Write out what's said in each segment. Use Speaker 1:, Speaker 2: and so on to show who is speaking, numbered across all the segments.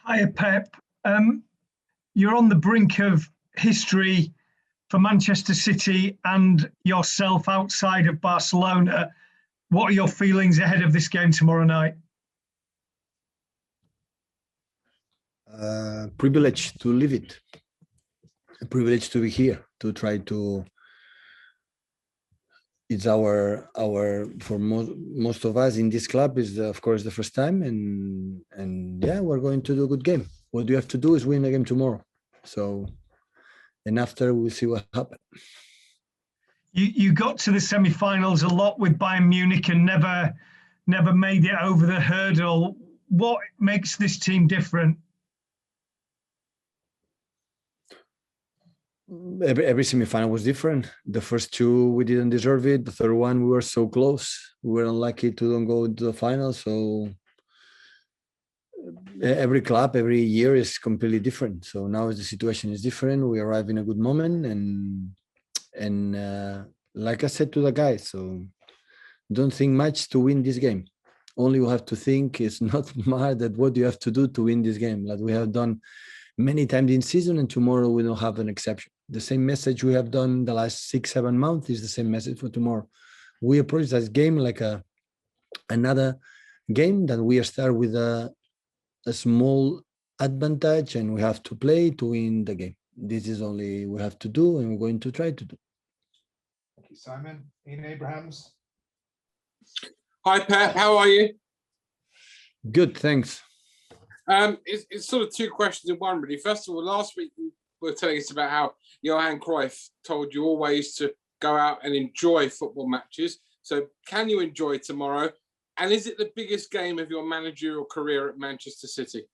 Speaker 1: Hiya, Pep. You're on the brink of history for Manchester City and yourself outside of Barcelona. What are your feelings ahead of this game tomorrow night?
Speaker 2: Privilege to live it. A privilege to be here, to try to. It's our for most of us in this club is of course the first time, and yeah, we're going to do a good game. What you have to do is win the game tomorrow. So, and after we'll see what happens.
Speaker 1: You got to the semi-finals a lot with Bayern Munich and never made it over the hurdle. What makes this team different?
Speaker 2: Every semi-final was different. The first two we didn't deserve it. The third one we were so close. We were unlucky to don't go to the final. So every club, every year is completely different. So now the situation is different. We arrive in a good moment, and like I said to the guys, so don't think much to win this game. Only you have to think is not more that what you have to do to win this game, like we have done many times in season, and tomorrow we don't have an exception. The same message we have done the last 6-7 months is the same message for tomorrow. We approach this game like another game that we start with a small advantage, and we have to play to win the game. This is only we have to do, and we're going to try to do.
Speaker 3: Thank you, Simon. Ian Abrahams.
Speaker 4: Hi, Pep. How are you?
Speaker 2: Good, thanks.
Speaker 4: It's sort of two questions in one, really. First of all, last week you were telling us about how Johan Cruyff told you always to go out and enjoy football matches. So can you enjoy tomorrow? And is it the biggest game of your managerial career at Manchester City?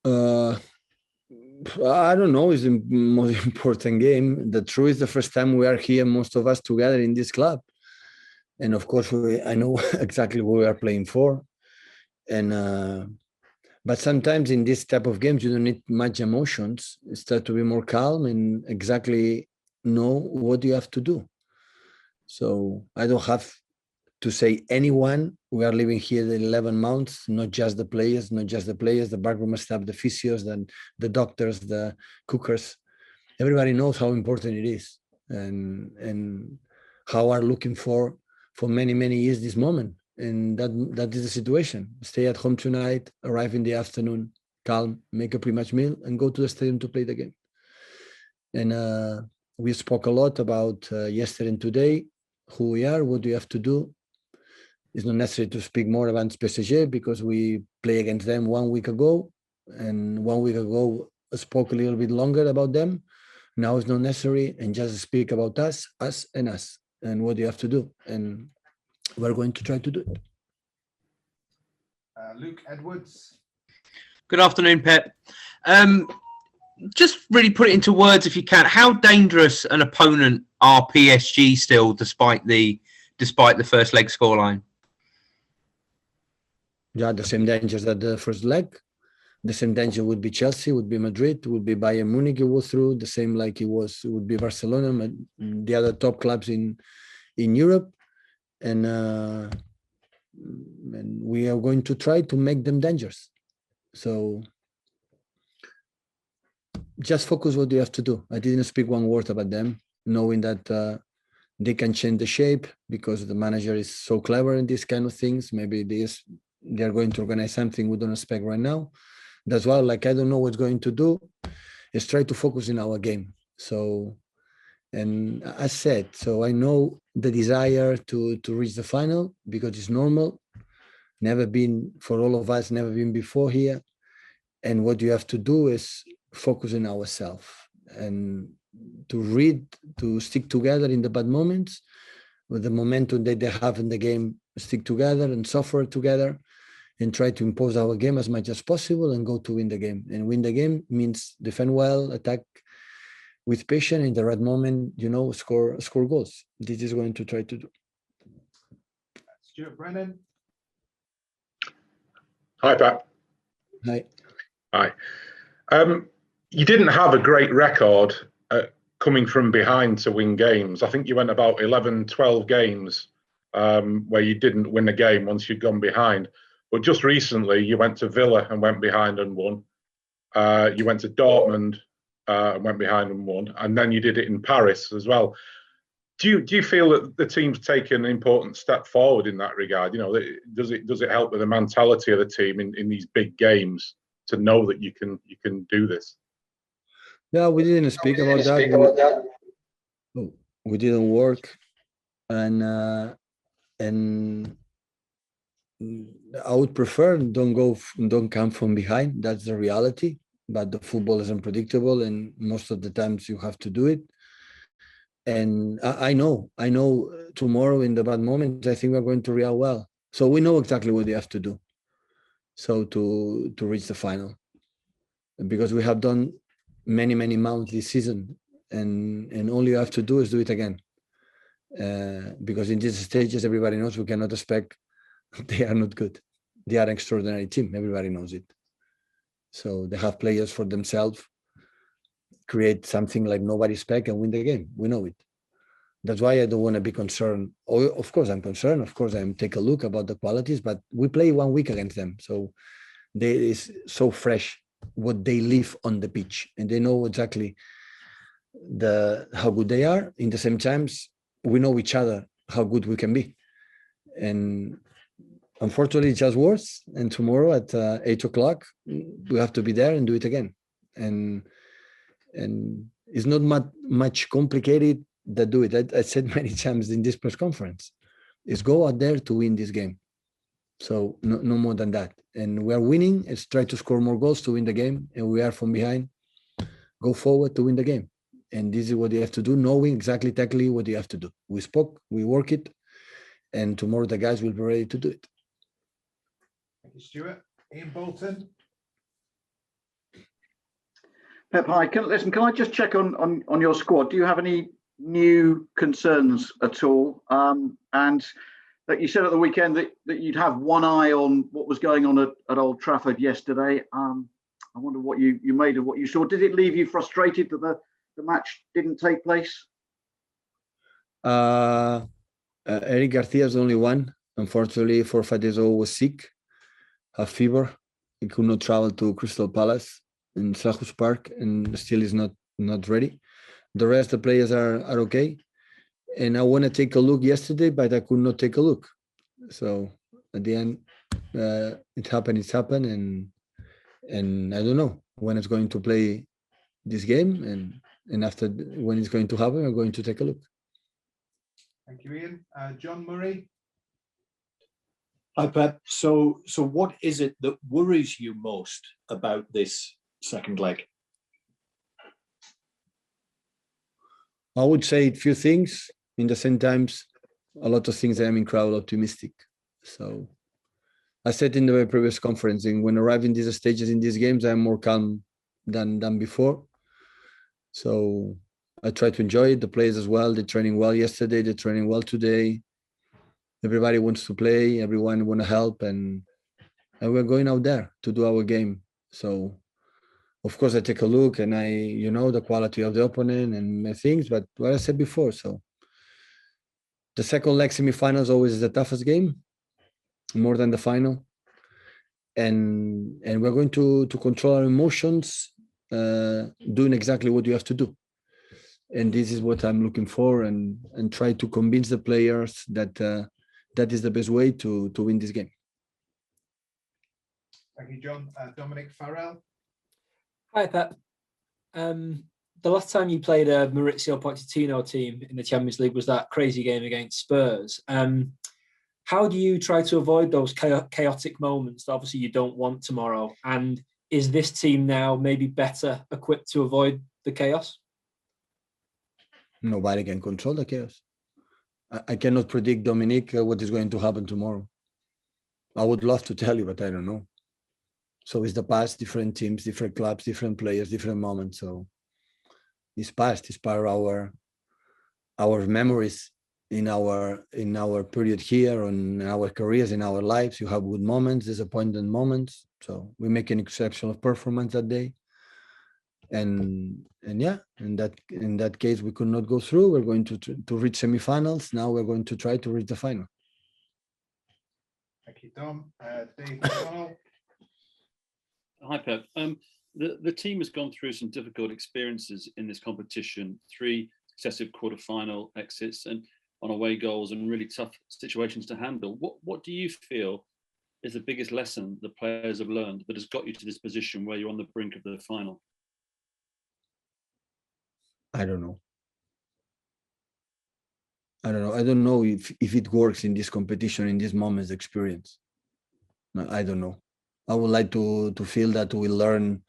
Speaker 2: I don't know. It's the most important game. The truth is the first time we are here, most of us together in this club. And of course, I know exactly what we are playing for. And but sometimes in this type of games, you don't need much emotions. You start to be more calm and exactly know what you have to do. So I don't have to say anyone. We are living here the 11 months, not just the players, the backroom staff, the physios, the doctors, the cookers. Everybody knows how important it is, and how are looking for many years this moment. And that is the situation. Stay at home tonight, arrive in the afternoon, calm, make a pre-match meal, and go to the stadium to play the game. And we spoke a lot about yesterday and today, who we are, what we have to do. It's not necessary to speak more about PSG because we play against them 1 week ago, and 1 week ago I spoke a little bit longer about them. Now it's not necessary, and just speak about us, and what you have to do. And we're going to try to do it.
Speaker 3: Luke Edwards.
Speaker 5: Good afternoon, Pep. Just really put it into words if you can. How dangerous an opponent are PSG still, despite the first leg scoreline?
Speaker 2: Yeah, the same dangers that the first leg. The same danger would be Chelsea, would be Madrid, would be Bayern Munich. It was through the same like it would be Barcelona, the other top clubs in Europe. And we are going to try to make them dangerous. So just focus what you have to do. I didn't speak one word about them, knowing that they can change the shape because the manager is so clever in these kind of things. Maybe they are going to organize something we don't expect right now. That's why, like, I don't know what's going to do. Is try to focus in our game. So, and I said, so I know the desire to reach the final because it's normal. Never been for all of us, never been before here. And what you have to do is focus on ourselves and to stick together in the bad moments with the momentum that they have in the game, stick together and suffer together and try to impose our game as much as possible and go to win the game. And win the game means defend well, attack with patience in the right moment, score goals. This is going to try to do.
Speaker 3: Stuart Brennan.
Speaker 6: Hi, Pat.
Speaker 2: Hi.
Speaker 6: Hi. You didn't have a great record coming from behind to win games. I think you went about 11, 12 games where you didn't win a game once you'd gone behind. But just recently, you went to Villa and went behind and won. You went to Dortmund and went behind and won, and then you did it in Paris as well. Do you feel that the team's taken an important step forward in that regard? You know, does it help with the mentality of the team in these big games to know that you can do this?
Speaker 2: Yeah, we didn't speak about that. We didn't work, and I would prefer don't come from behind. That's the reality. But the football is unpredictable, and most of the times you have to do it. And I know tomorrow in the bad moments, I think we're going to react well. So we know exactly what they have to do. So to reach the final, because we have done many months this season, and all you have to do is do it again. Because in these stages, everybody knows we cannot expect. They are not good. They are an extraordinary team. Everybody knows it. So they have players for themselves, create something like nobody expect and win the game. We know it. That's why I don't want to be concerned. Oh, of course, I'm concerned. Of course, I'm take a look about the qualities, but we play 1 week against them. So they is so fresh what they live on the pitch, and they know exactly how good they are. In the same times, we know each other, how good we can be. And unfortunately, it's just worse. And tomorrow at 8 o'clock, we have to be there and do it again. And it's not much complicated that do it. I said many times in this press conference, is go out there to win this game. So no more than that. And we are winning. It's try to score more goals to win the game. And we are from behind. Go forward to win the game. And this is what you have to do, knowing exactly what you have to do. We spoke, we work it, and tomorrow the guys will be ready to do it.
Speaker 3: Thank you, Stuart. Ian Bolton.
Speaker 7: Pep, hi. Can I just check on your squad? Do you have any new concerns at all? And that you said at the weekend that you'd have one eye on what was going on at Old Trafford yesterday. I wonder what you made of what you saw. Did it leave you frustrated that the match didn't take place?
Speaker 2: Eric Garcia is the only one. Unfortunately, 4 or 5 days ago was sick, have fever. He could not travel to Crystal Palace in Selhurst Park, and still is not ready. The rest of the players are okay. And I want to take a look yesterday, but I could not take a look. So at the end, it happened, and I don't know when it's going to play this game, and after when it's going to happen, I'm going to take a look.
Speaker 3: Thank you, Ian. John Murray.
Speaker 8: Hi, Pep. So what is it that worries you most about this second leg?
Speaker 2: I would say a few things. In the same times, a lot of things I am incredibly optimistic. So I said in the previous conference, when arriving these stages in these games, I'm more calm than before. So I try to enjoy it. The players as well. They're training well yesterday. They're training well today. Everybody wants to play. Everyone want to help, and we're going out there to do our game. So, of course, I take a look and the quality of the opponent and things. But what I said before, so the second leg semifinals always is the toughest game, more than the final. And we're going to control our emotions, doing exactly what you have to do. And this is what I'm looking for, and try to convince the players that that is the best way to win this game.
Speaker 3: Thank you, John. Dominic Farrell.
Speaker 9: Hi, Pep. The last time you played a Maurizio Pochettino team in the Champions League was that crazy game against Spurs. How do you try to avoid those chaotic moments that obviously you don't want tomorrow? And is this team now maybe better equipped to avoid the chaos?
Speaker 2: Nobody can control the chaos. I cannot predict, Dominic, what is going to happen tomorrow. I would love to tell you, but I don't know. So it's the past, different teams, different clubs, different players, different moments. So it's past. It's part of our memories in our period here, on our careers, in our lives. You have good moments, disappointing moments. So we make an exceptional performance that day. And yeah, in that case, we could not go through. We're going to reach semifinals. Now we're going to try to reach the final.
Speaker 3: Thank Thank you, Dom. Dave McDonnell.
Speaker 10: Hi, Pep. The team has gone through some difficult experiences in this competition, 3 successive quarter-final exits and on away goals and really tough situations to handle. What do you feel is the biggest lesson the players have learned that has got you to this position where you're on the brink of the final?
Speaker 2: I don't know. I don't know if it works in this competition, in this moment's experience. No, I don't know. I would like to feel that we learn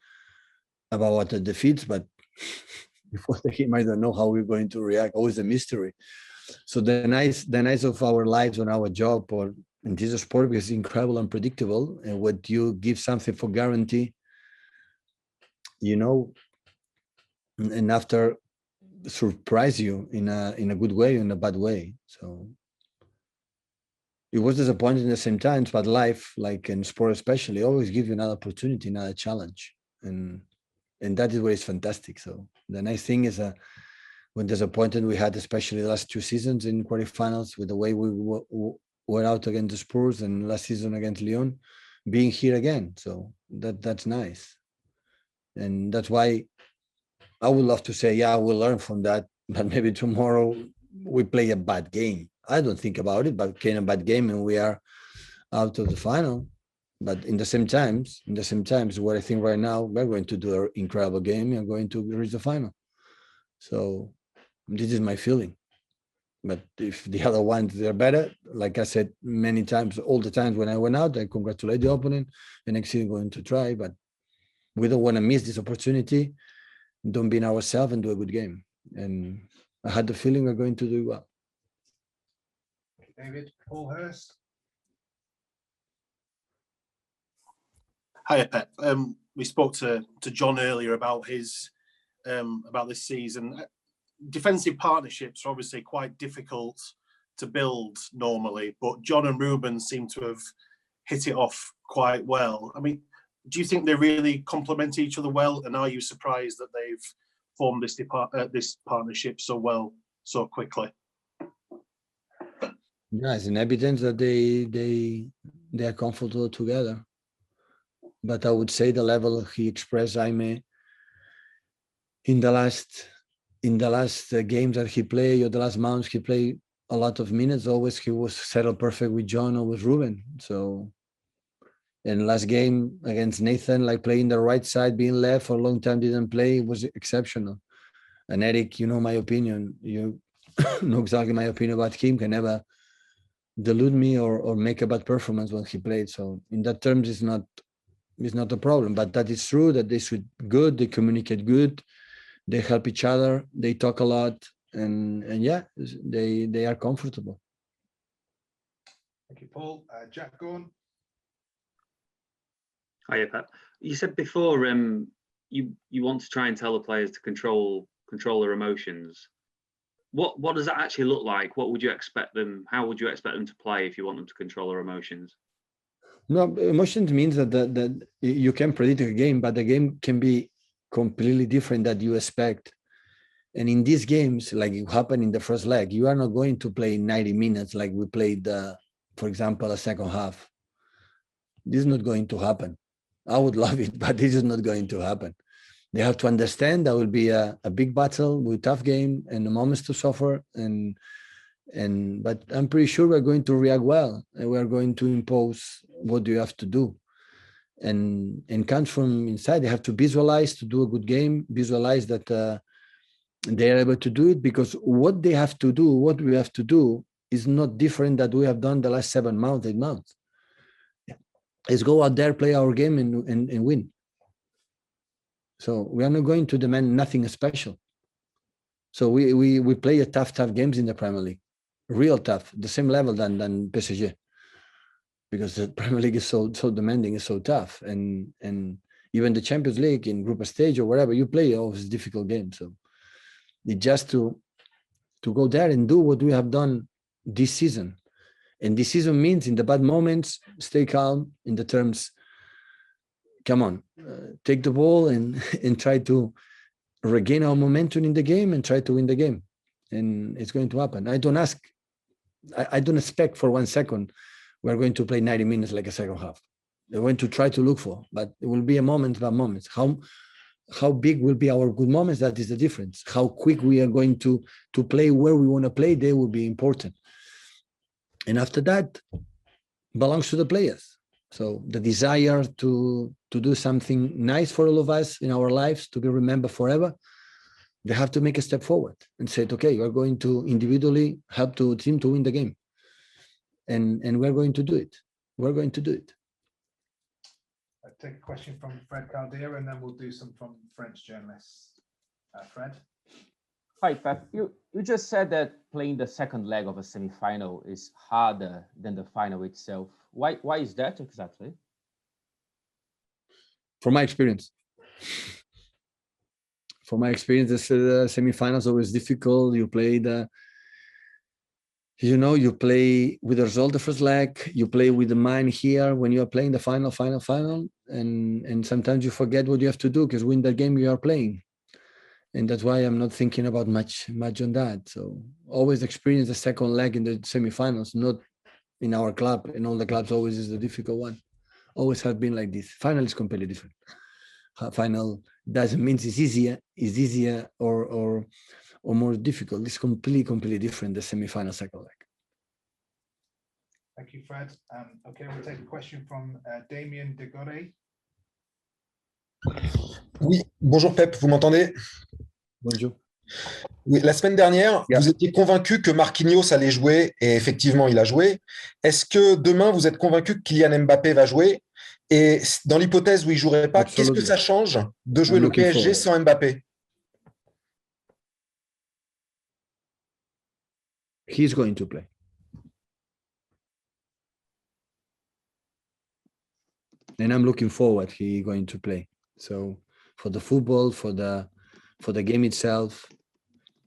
Speaker 2: about what the defeats, but before the game, I don't know how we're going to react. Always a mystery. So the nice of our lives on our job or in this sport is incredible, unpredictable, and what you give something for guarantee, and after surprise you in a good way, in a bad way. So it was disappointing at the same time, but life, like in sport especially, always gives you another opportunity, another challenge, and that is where it's fantastic. So the nice thing is when disappointed we had, especially the last 2 seasons in quarterfinals, with the way we were out against the Spurs and last season against Lyon, being here again. So that's nice, and that's why I would love to say, yeah, we'll learn from that, but maybe tomorrow we play a bad game. I don't think about it, but playing a bad game and we are out of the final. But in the same times, what I think right now, we're going to do an incredible game and going to reach the final. So this is my feeling. But if the other ones are better, like I said many times, all the times when I went out, I congratulate the opponent and actually going to try. But we don't want to miss this opportunity. Don't be in ourselves and do a good game. And I had the feeling we're going to do well.
Speaker 3: David, Paul Hurst.
Speaker 11: Hiya, Pep. We spoke to John earlier about his about this season. Defensive partnerships are obviously quite difficult to build normally, but John and Ruben seem to have hit it off quite well. I mean, do you think they really complement each other well? And are you surprised that they've formed this partnership so well, so quickly?
Speaker 2: Yeah, it's an evidence that they are comfortable together. But I would say the level he expressed Jaime in the last games that he played, or the last months he played a lot of minutes. Always he was settled perfect with John or with Ruben. So, and last game against Nathan, like playing the right side, being left for a long time, didn't play, was exceptional. And Eric, you know my opinion. You know exactly my opinion about him. Can never delude me or make a bad performance when he played. So in that terms, it's not a problem. But that is true that they should good, they communicate good, they help each other, they talk a lot, and yeah, they are comfortable.
Speaker 3: Thank you, Paul. Jack Gorn.
Speaker 12: Hiya, Pep. You said before you want to try and tell the players to control their emotions. What does that actually look like? What would you expect them? How would you expect them to play if you want them to control their emotions?
Speaker 2: No, emotions means that you can predict a game, but the game can be completely different that you expect. And in these games, like it happened in the first leg, you are not going to play 90 minutes like we played, for example, a second half. This is not going to happen. I would love it, but this is not going to happen. They have to understand that will be a big battle with tough game and the moments to suffer. But I'm pretty sure we're going to react well, and we're going to impose what you have to do. And comes from inside. They have to visualize to do a good game, visualize that they are able to do it, because what they have to do, what we have to do is not different that we have done the last 7 months, 8 months. Yeah. Let's go out there, play our game and win. So we are not going to demand nothing special. So we play a tough games in the Premier League, real tough, the same level than PSG, because the Premier League is so demanding, is so tough, and even the Champions League in group stage or wherever you play, always difficult games. So it's just to go there and do what we have done this season, and this season means in the bad moments, stay calm in the terms. Come on, take the ball and try to regain our momentum in the game and try to win the game, and it's going to happen. I don't expect for 1 second we're going to play 90 minutes like a second half. We're going to try to look for, but it will be a moment by moment. How big will be our good moments? That is the difference. How quick we are going to play where we want to play, they will be important. And after that, belongs to the players. So the desire to do something nice for all of us in our lives, to be remembered forever, they have to make a step forward and say, okay, we're going to individually help the team to win the game. And we're going to do it. We're going to do it.
Speaker 3: I'll take a question from Fred Caldera, and then we'll do some from French journalists. Fred?
Speaker 13: Hi, Pep. You just said that playing the second leg of a semi-final is harder than the final itself. Why is that exactly?
Speaker 2: From my experience. From my experience, the semi-finals always difficult. You play you play with the result the first leg, you play with the mind here when you are playing the final, and sometimes you forget what you have to do because win the game you are playing. And that's why I'm not thinking about much on that. So always experience the second leg in the semi-finals, not in our club. In all the clubs, always is the difficult one. Always have been like this. Final is completely different. Final doesn't mean it's easier or more difficult. It's completely different, the semi-final second leg.
Speaker 3: Thank you, Fred. Okay, we'll take a question from Damien Degore.
Speaker 14: Oui, bonjour Pep, vous m'entendez?
Speaker 2: Bonjour.
Speaker 14: Oui, la semaine dernière, vous étiez convaincu que Marquinhos allait jouer, et effectivement, il a joué. Est-ce que demain, vous êtes convaincu que Kylian Mbappé va jouer? Et dans l'hypothèse où il ne jouerait pas, qu'est-ce que ça change de jouer le PSG sans Mbappé?
Speaker 2: He's going to play. And I'm looking forward he's going to play. So for the football, for the game itself,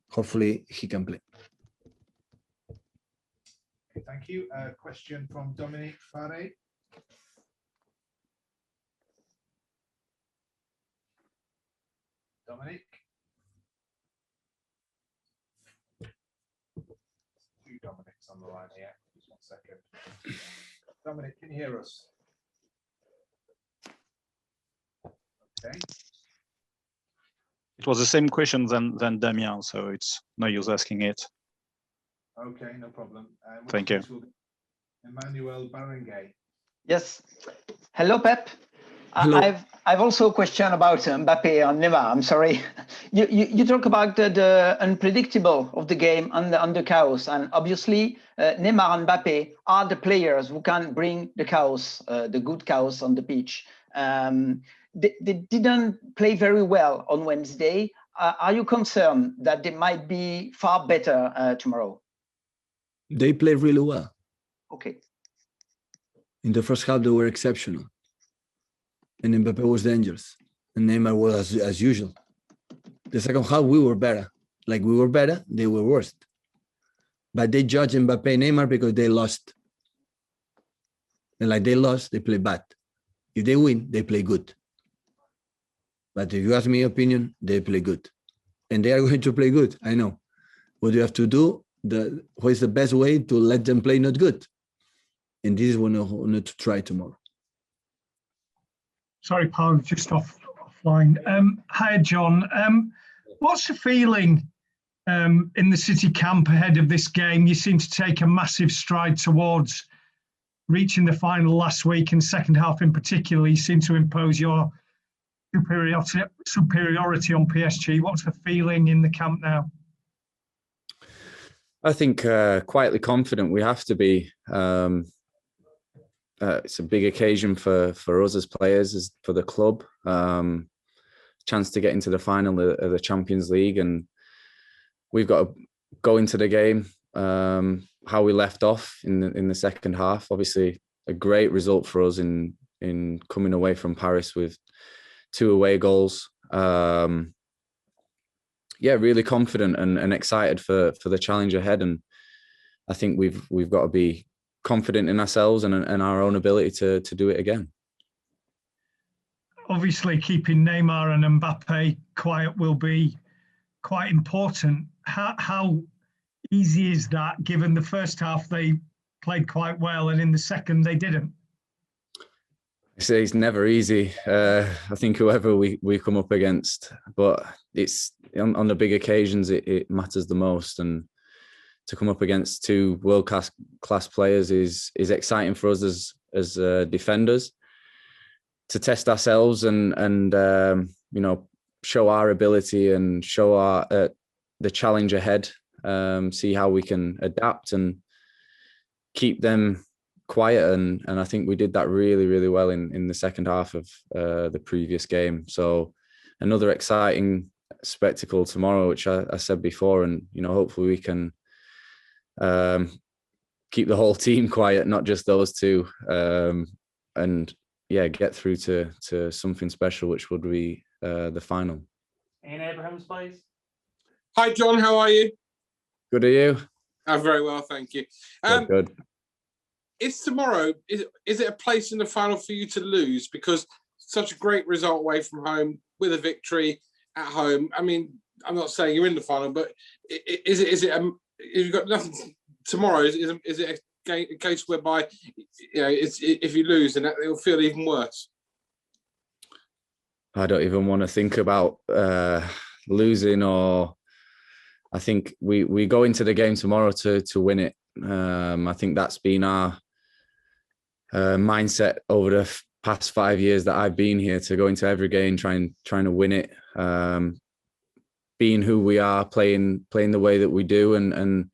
Speaker 2: hopefully he can play.
Speaker 3: Okay, thank you. Question from Dominic Fare. Dominic? Two Dominics on the line here. Just 1 second. Dominic, can you hear us? Okay.
Speaker 15: It was the same question than Damien, so it's no use asking it.
Speaker 3: Okay, no problem.
Speaker 15: Thank you.
Speaker 3: Emmanuel Barangay.
Speaker 16: Yes. Hello, Pep.
Speaker 2: Hello.
Speaker 16: I've also a question about Mbappe and Neymar. I'm sorry. You talk about the unpredictable of the game and the chaos, and obviously Neymar and Mbappe are the players who can bring the chaos, the good chaos on the pitch. They didn't play very well on Wednesday. Are you concerned that they might be far better tomorrow?
Speaker 2: They played really well.
Speaker 16: Okay.
Speaker 2: In the first half, they were exceptional. And Mbappe was dangerous. And Neymar was as usual. The second half, we were better. Like we were better, they were worse. But they judge Mbappe and Neymar because they lost. And like they lost, they play bad. If they win, they play good. But if you ask me opinion, they play good. And they are going to play good, I know. What you have to do, what is the best way to let them play not good? And this is what we need to try tomorrow.
Speaker 1: Sorry, Paul, just offline. Hi, John. What's the feeling in the City camp ahead of this game? You seem to take a massive stride towards reaching the final last week, and second half in particular, you seem to impose your superiority on PSG. What's the feeling in the camp now?
Speaker 17: I think quietly confident we have to be. It's a big occasion for us as players, for the club. Chance to get into the final of the Champions League, and we've got to go into the game how we left off in the second half. Obviously, a great result for us in coming away from Paris with 2 away goals. Really confident and excited for the challenge ahead, and I think we've got to be confident in ourselves and our own ability to do it again.
Speaker 1: Obviously, keeping Neymar and Mbappe quiet will be quite important. How easy is that, given the first half they played quite well, and in the second they didn't.
Speaker 17: I say it's never easy. I think whoever we come up against, but it's on the big occasions it matters the most. And to come up against two world class players is exciting for us as defenders, to test ourselves and show our ability and show our the challenge ahead. See how we can adapt and keep them quiet, and I think we did that really, really well in the second half of the previous game. So another exciting spectacle tomorrow, which I said before, and hopefully we can keep the whole team quiet, not just those two, and get through to something special, which would be the final.
Speaker 18: Ian Abrahams, please.
Speaker 4: Hi, John. How are you?
Speaker 17: Good, are you?
Speaker 4: I'm very well, thank you.
Speaker 17: Good.
Speaker 4: Is tomorrow, is it a place in the final for you to lose? Because such a great result away from home with a victory at home. I mean, I'm not saying you're in the final, but is it if you've got nothing tomorrow, is it a case whereby if you lose, then it'll feel even worse?
Speaker 17: I don't even want to think about losing, or I think we go into the game tomorrow to win it. I think that's been our mindset over the past 5 years that I've been here, to go into every game trying to win it, being who we are, playing the way that we do, and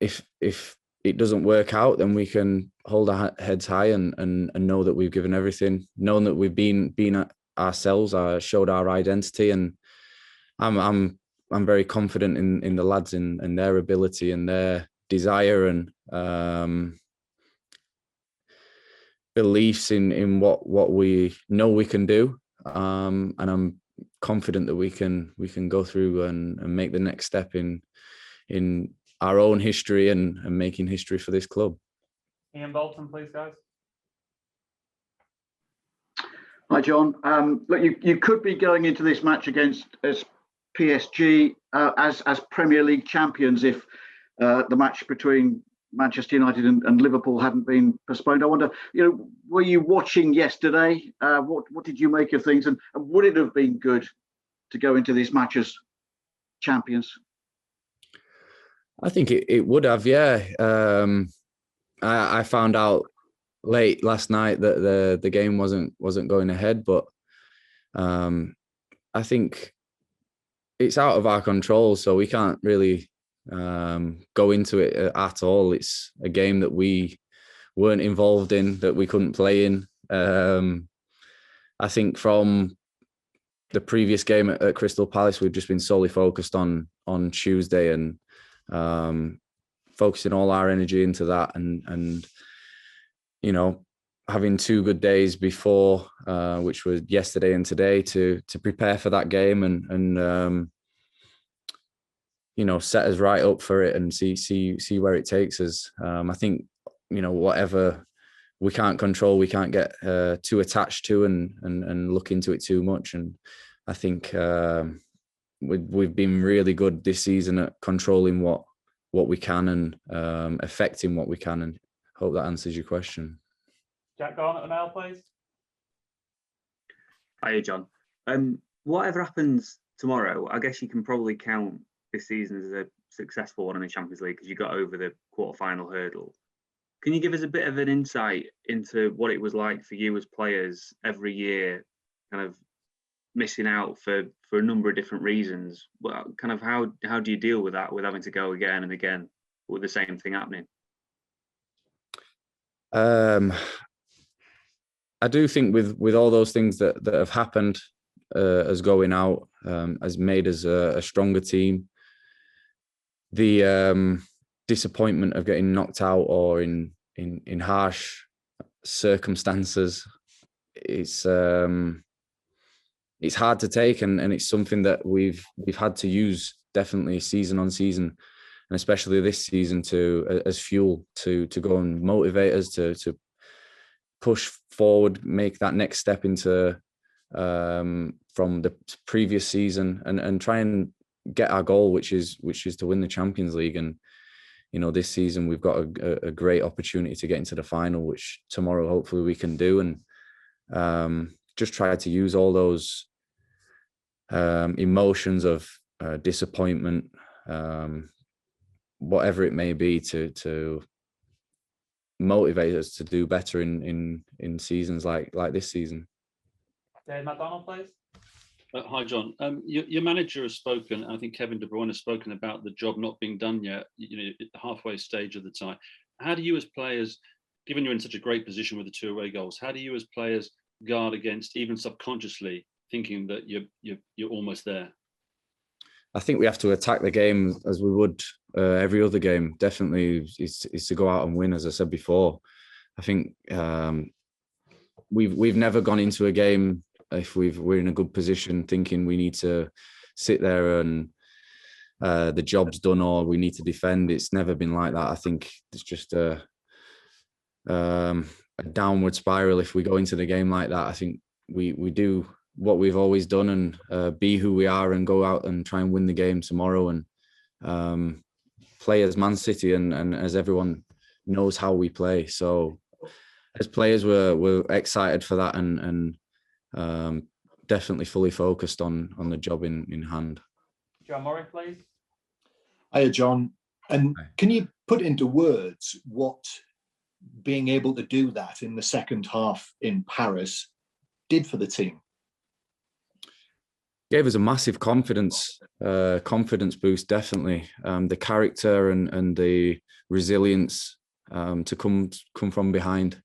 Speaker 17: if it doesn't work out, then we can hold our heads high and know that we've given everything, knowing that we've been ourselves, showed our identity, and I'm very confident in the lads and their ability and their desire and beliefs in what we know we can do, and I'm confident that we can go through and make the next step in our own history and making history for this club.
Speaker 18: Ian Bolton, please, guys.
Speaker 7: Hi, John. Look, you could be going into this match against PSG as Premier League champions if the match between Manchester United and Liverpool hadn't been postponed. I wonder, were you watching yesterday? What did you make of things, and would it have been good to go into this match as champions?
Speaker 17: I think it would have, yeah. I found out late last night that the game wasn't going ahead, but I think it's out of our control, so we can't really go into it at all. It's a game that we weren't involved in, that we couldn't play in. I think from the previous game at Crystal Palace, we've just been solely focused on Tuesday and focusing all our energy into that, and having 2 good days before, which was yesterday and today, to prepare for that game and set us right up for it and see where it takes us. I think whatever we can't control, we can't get too attached to and look into it too much. And I think we've been really good this season at controlling what we can and affecting what we can. And hope that answers your question.
Speaker 18: Jack Garnett now, please.
Speaker 12: Hiya, John. Whatever happens tomorrow, I guess you can probably count this season as a successful one in the Champions League because you got over the quarter-final hurdle. Can you give us a bit of an insight into what it was like for you as players every year, kind of missing out for a number of different reasons? Well, kind of how do you deal with that, with having to go again and again with the same thing happening?
Speaker 17: I do think with all those things that have happened, as going out has made us a stronger team. The disappointment of getting knocked out or in harsh circumstances, it's hard to take, and it's something that we've had to use definitely season on season, and especially this season as fuel to go and motivate us to push forward, make that next step into from the previous season and try and get our goal, which is to win the Champions League. And this season we've got a great opportunity to get into the final, which tomorrow hopefully we can do, and just try to use all those emotions of disappointment, whatever it may be, to motivate us to do better in seasons like this season.
Speaker 18: Dave McDonald, please.
Speaker 10: Hi, John. Your manager has spoken. I think Kevin De Bruyne has spoken about the job not being done yet. At the halfway stage of the tie. How do you, as players, given you're in such a great position with the 2 away goals, how do you, as players, guard against, even subconsciously, thinking that you're almost there?
Speaker 17: I think we have to attack the game as we would every other game. Definitely is to go out and win, as I said before. I think we've never gone into a game if we're in a good position thinking we need to sit there and the job's done or we need to defend. It's never been like that. I think it's just a downward spiral if we go into the game like that. I think we do what we've always done and be who we are and go out and try and win the game tomorrow and play as Man City and as everyone knows how we play. So as players, we're excited for that and definitely fully focused on the job in hand.
Speaker 18: John Murray, please.
Speaker 8: Hiya, John. And can you put into words what being able to do that in the second half in Paris did for the team?
Speaker 17: Gave us a massive confidence boost, definitely. The character and the resilience to come from behind.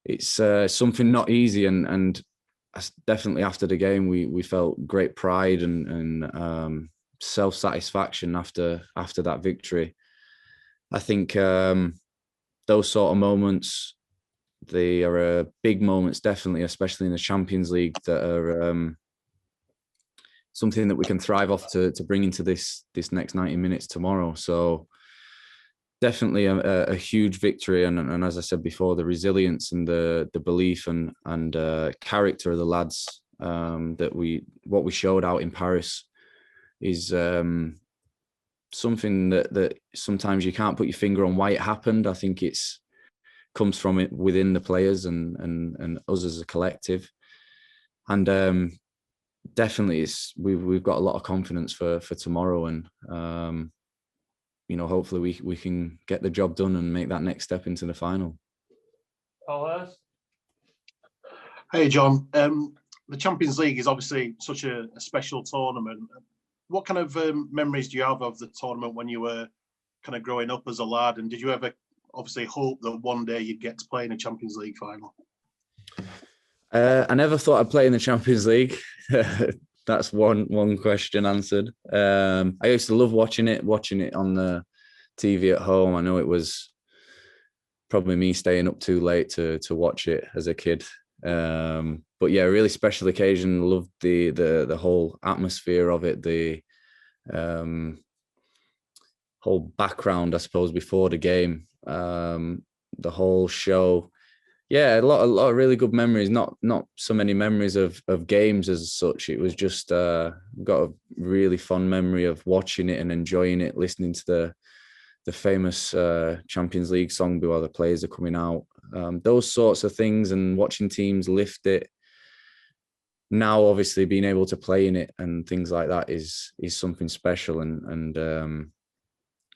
Speaker 17: It's something not easy, and definitely after the game we felt great pride and self-satisfaction after that victory. I think those sort of moments, they are big moments, definitely, especially in the Champions League, that are something that we can thrive off to bring into this next 90 minutes tomorrow. So definitely a huge victory, and as I said before, the resilience and the belief and character of the lads, what we showed out in Paris is something that sometimes you can't put your finger on why it happened. I think it's comes from it within the players and us as a collective, and definitely we've got a lot of confidence for tomorrow, and hopefully we can get the job done and make that next step into the final.
Speaker 18: Paul Hurst.
Speaker 11: Hey, John. The Champions League is obviously such a special tournament. What kind of memories do you have of the tournament when you were kind of growing up as a lad? And did you ever obviously hope that one day you'd get to play in a Champions League final?
Speaker 17: I never thought I'd play in the Champions League. That's one question answered. I used to love watching it on the TV at home. I know it was probably me staying up too late to watch it as a kid. But yeah, really special occasion. Loved the whole atmosphere of it, the whole background, I suppose, before the game, the whole show. Yeah, a lot of really good memories. Not so many memories of games as such. It was just got a really fun memory of watching it and enjoying it, listening to the famous Champions League song while the players are coming out. Those sorts of things, and watching teams lift it. Now, obviously, being able to play in it and things like that is something special, and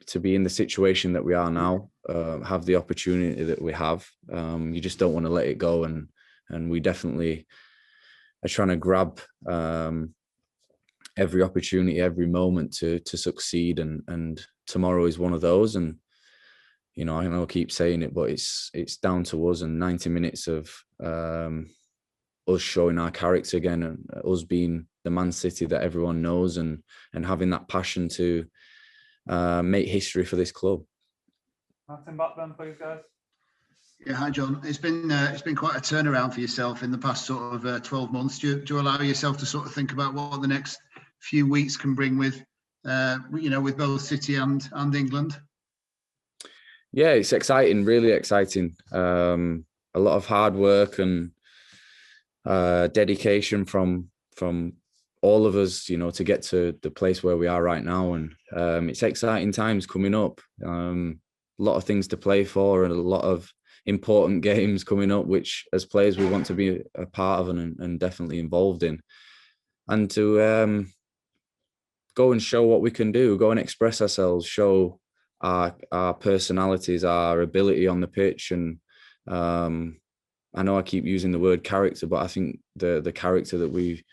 Speaker 17: to be in the situation that we are now, have the opportunity that we have, you just don't want to let it go, and we definitely are trying to grab every opportunity, every moment to succeed, and tomorrow is one of those. And I know I keep saying it, but it's down to us, and 90 minutes of us showing our character again, and us being the Man City that everyone knows, and having that passion to make history for this club.
Speaker 18: Martin Blackburn, please, guys.
Speaker 19: Yeah, hi, John. It's been quite a turnaround for yourself in the past sort of 12 months. Do you allow yourself to sort of think about what the next few weeks can bring with both City and England?
Speaker 17: Yeah, it's exciting, really exciting. A lot of hard work and dedication from all of us, you know, to get to the place where we are right now. And it's exciting times coming up. A lot of things to play for and a lot of important games coming up, which as players we want to be a part of and definitely involved in. And to go and show what we can do, go and express ourselves, show our personalities, our ability on the pitch. And I know I keep using the word character, but I think the character that we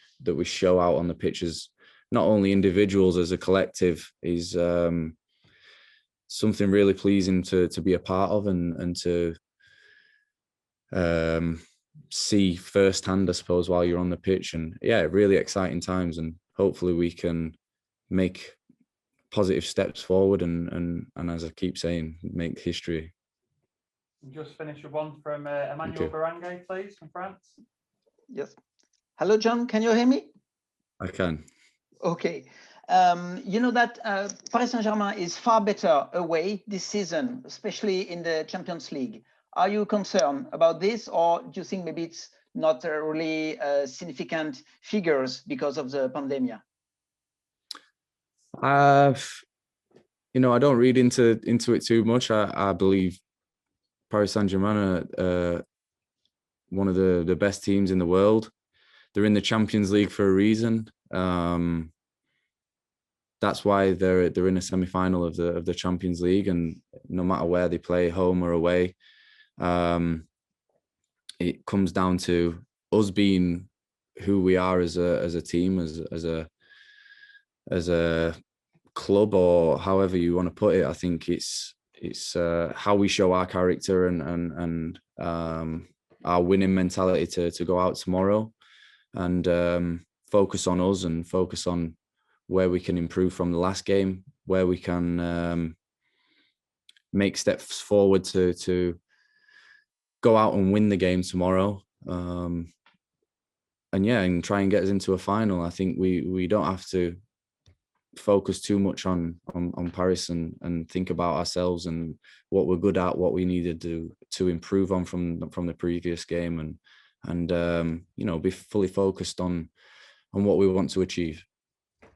Speaker 17: show out on the pitch as not only individuals, as a collective, is something really pleasing to be a part of and to see firsthand, I suppose, while you're on the pitch. And yeah, really exciting times, and hopefully we can make positive steps forward and as I keep saying, make history.
Speaker 18: Just finish with one from Emmanuel Barangue, please, from France.
Speaker 16: Yes. Hello, John. Can you hear me?
Speaker 17: I can.
Speaker 16: Okay. You know that Paris Saint-Germain is far better away this season, especially in the Champions League. Are you concerned about this, or do you think maybe it's not really significant figures because of the pandemic?
Speaker 17: You know, I don't read into it too much. I believe Paris Saint-Germain are one of the best teams in the world. They're in the Champions League for a reason. That's why they're in a semi-final of the Champions League, and no matter where they play, home or away, it comes down to us being who we are as a team, as a club, or however you want to put it. I think it's how we show our character and our winning mentality to go out tomorrow and focus on us and focus on where we can improve from the last game, where we can make steps forward to go out and win the game tomorrow. And try and get us into a final. I think we don't have to focus too much on Paris and think about ourselves and what we're good at, what we needed to improve on from the previous game, and you know, be fully focused on what we want to achieve.